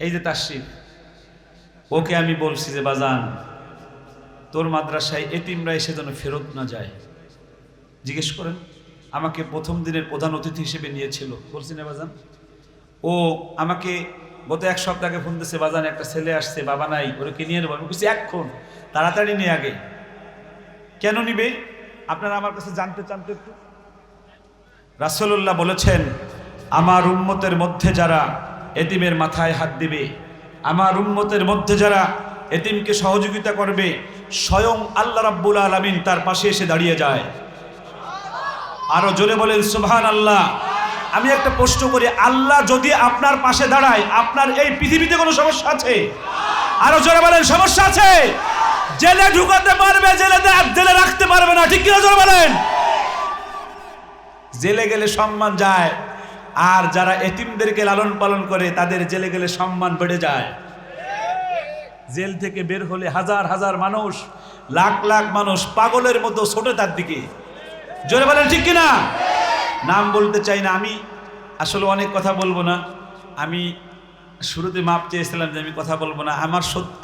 এই যে তাশরিফ, ওকে আমি বলছি যে বাজান তোর মাদ্রাসায় এতিমরা এসে যেন ফেরত না যায়। জিজ্ঞেস করেন, আমাকে প্রথম দিনের প্রধান অতিথি হিসেবে নিয়েছিল, বলছি না বাজান। ও আমাকে গত এক সপ্তাহ আগে ফোন দিয়েছে, বাজান একটা ছেলে আসছে, বাবা নাই, ওকে নিয়ে নেবো। আমি বলছি এখন তাড়াতাড়ি নিয়ে আগে। কেন নিবে আপনারা আমার কাছে জানতে চান তো একটু? রাসূলুল্লাহ বলেছেন, আমার উম্মতের মধ্যে যারা এতিমের মাথায় হাত দিবে, আমার উম্মতের মধ্যে যারা এতিমকে সহযোগিতা করবে, স্বয়ং আল্লাহ রাব্বুল আলামিন তার পাশে এসে দাঁড়িয়ে যায়। আরো জোরে বলেন সুবহানাল্লাহ। আমি একটা প্রশ্ন করি, আল্লাহ যদি আপনার পাশে দাঁড়ায়, আপনার এই পৃথিবীতে কোনো সমস্যা আছে? আরো জোরে বলেন সমস্যা আছে? জেলে ঢুকাতে পারবে, জেলে রাখতে পারবে না, ঠিক কিনা জোরে বলেন? জেলে গেলে সম্মান যায়, আর যারা এতিমদেরকে লালন পালন করে তাদের জেলে গেলে সম্মান বেড়ে যায়। জেল থেকে বের হলে হাজার হাজার মানুষ, লাখ লাখ মানুষ পাগলের মতো ছোটে তার দিকে। জোরে বলেন ঠিক কিনা? নাম বলতে চাই না, আমি আসলে অনেক কথা বলবো না। আমি শুরুতে মাপ চেয়েছিলাম যে আমি কথা বলবো না।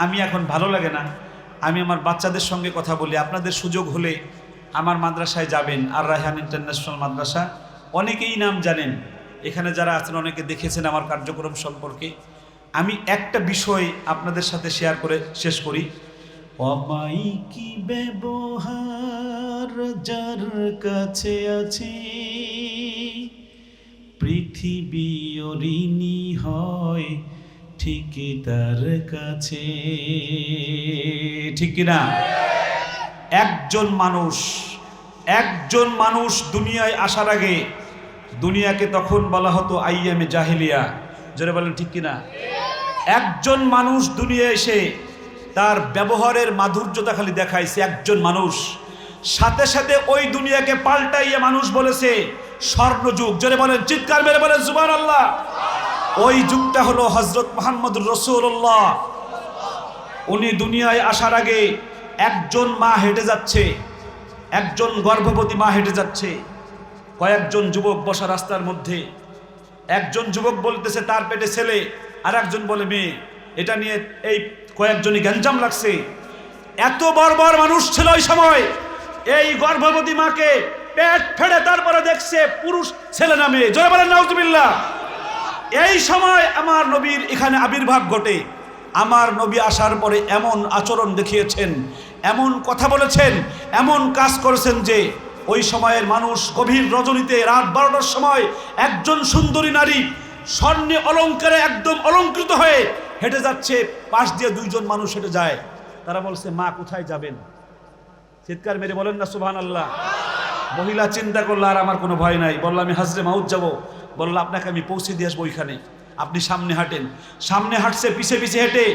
আমি এখন ভালো লাগে না, আমি আমার বাচ্চাদের সঙ্গে কথা বলি। আপনাদের সুযোগ হলে আমার মাদ্রাসায় যাবেন, আর রায়হান ইন্টারন্যাশনাল মাদ্রাসা, অনেকেই নাম জানেন, এখানে যারা আছেন অনেকে দেখেছেন আমার কার্যক্রম সম্পর্কে। আমি একটা বিষয় আপনাদের সাথে শেয়ার করে শেষ করি। অমায়িকি ব্যবহার যার কাছে আছে, পৃথিবী ঋণী হয় ঠিকই তার কাছে, ঠিক কিনা? একজন মানুষ দুনিয়ায় আসার আগে, দুনিয়াকে তখন বলা হতো আইয়ামে জাহেলিয়া। জোরে বলেন ঠিক কিনা? একজন মানুষ দুনিয়া এসে তার ব্যবহারের মাধুর্যতা খালি দেখাইছে, একজন মানুষ। সাথে সাথে ওই দুনিয়াকে পাল্টাইয়া মানুষ বলেছে স্বর্ণযুগ। জোরে বলেন, চিৎকার মেরে বলেন সুবহানাল্লাহ। ওই যুগটা হলো হযরত মুহাম্মদুর রাসূলুল্লাহ। উনি দুনিয়ায় আসার আগে একজন মা হেঁটে যাচ্ছে, একজন গর্ভবতী মা হেঁটে যাচ্ছে, কয়েকজন যুবক বসা রাস্তার মধ্যে। একজন যুবক বলতেছে তার পেটে ছেলে, আর একজন বলে মেয়ে। এটা নিয়ে এই কয়েকজনই গ্যাঞ্জাম লাগছে। এত বর্বর মানুষ ছিল ওই সময়। এই গর্ভবতী মাকে পেট ফেড়ে তারপরে দেখছে পুরুষ ছেলে না মেয়ে। জয় বলেন নাউজুবিল্লাহ। এই সময় আমার নবীর এখানে আবির্ভাব ঘটে। আমার নবী আসার পরে এমন আচরণ দেখিয়েছেন, এমন কথা বলেছেন, এমন কাজ করেছেন যে ওই সময়ের মানুষ গভীর রজনীতে রাত 12টার সময় একজন সুন্দরী নারী স্বর্ণে অলঙ্কারে একদম অলঙ্কৃত হয়ে হেঁটে যাচ্ছে, পাশ দিয়ে দুইজন মানুষ হেঁটে যায়। তারা বলছে, মা কোথায় যাবেন? চিৎকার মেরে বলেন না সুবহানাল্লাহ। মহিলা চিন্তা করলো, আর আমার কোনো ভয় নাই। বললো, আমি হাজরে মাউত যাবো। বললো, আপনাকে আমি পৌঁছে দিয়ে আসবো ওইখানে, আপনি সামনে হাঁটেন। সামনে হাঁটছে, পিছে পিছে হেঁটে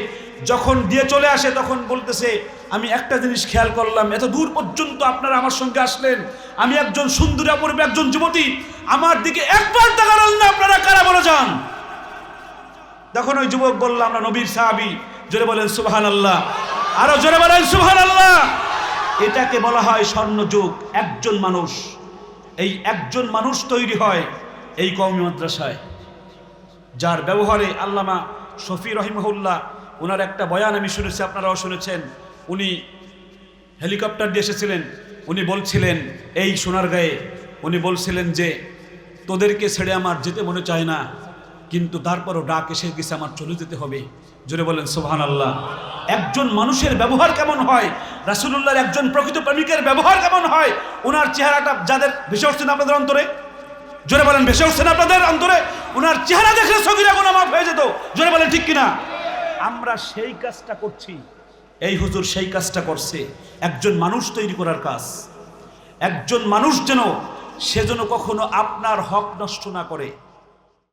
যখন দিয়ে চলে আসে তখন বলতেছে, আমি একটা জিনিস খেয়াল করলাম, এত দূর পর্যন্ত আপনারা আমার সঙ্গে আসলেন, আমি একজন সুন্দরী অপরূপ একজন যুবতী, আমার দিকে একবার তাকালেন না, আপনারা কারা বলে যান? তখন ওই যুবক বলল, আমরা নবীর সাহাবী। জোরে বলেন সুবহানাল্লাহ। আরো জোরে বলেন সুবহানাল্লাহ। এটাকে বলা হয় স্বর্ণযুগ। একজন মানুষ, এই একজন মানুষ তৈরি হয় এই কওমি মাদ্রাসায়, যার ব্যবহারে আল্লামা শফি রহিমাহুল্লাহ, ওনার একটা বয়ান আমি শুনেছি, আপনারাও শুনেছেন। উনি হেলিকপ্টার দিয়ে এসেছিলেন। উনি বলছিলেন এই সোনারগাঁয়ে, উনি বলছিলেন যে তোদেরকে ছেড়ে আমার যেতে মনে চায় না, কিন্তু তারপরও ডাক এসে গেছে, আমার চলে যেতে হবে। জোরে বলেন সুবহানাল্লাহ। একজন মানুষের ব্যবহার কেমন হয়, রাসূলুল্লাহর একজন প্রকৃত প্রেমিকের ব্যবহার কেমন হয়, ওনার চেহারাটা যাদের ভেসে উঠছেন আপনাদের অন্তরে, জোরে বলেন ভেসে উঠছেন আপনাদের অন্তরে, ওনার চেহারা দেখলে সগীরা গুনাহ মাফ হয়ে যেত। জোরে বলেন ঠিক কিনা? আমরা সেই কাজটা করছি, এই হুজুর সেই কাজটা করছে, একজন মানুষ তৈরি করার কাজ। একজন মানুষ যেন কখনো আপনার হক নষ্ট না করে।